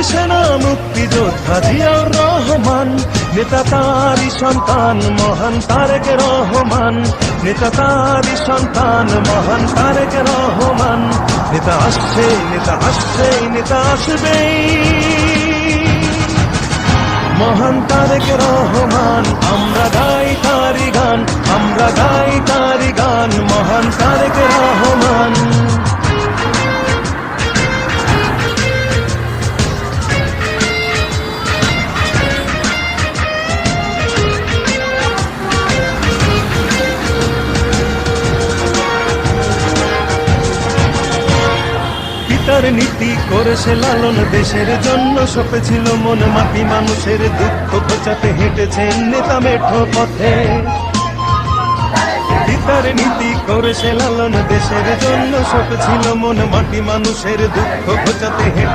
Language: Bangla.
সেনা মুক্তিযোদ্ধা জিয়াউর রহমান, নেতা তারই সন্তান মহান তারেক রহমান, নেতা তারই সন্তান মহান তারেক রহমান। নেতা আসছে, নেতা আসছে, নেতা আসবেই, মহান তারেক রহমান। আমরা গাই তারি গান, আমরা গাই তারি গান, মহান তারেক রহমান। পিতার নীতি করেছে লালন, দেশের জন্য সপেছিল মন, মাটি মানুষের দুঃখ ঘোচাতে হেঁটেছেন নেতা মেঠো পথে। পিতার নীতি করেছে লালন, দেশের জন্য সপেছিল মন, মাটি মানুষের দুঃখ ঘোচাতে হেঁটে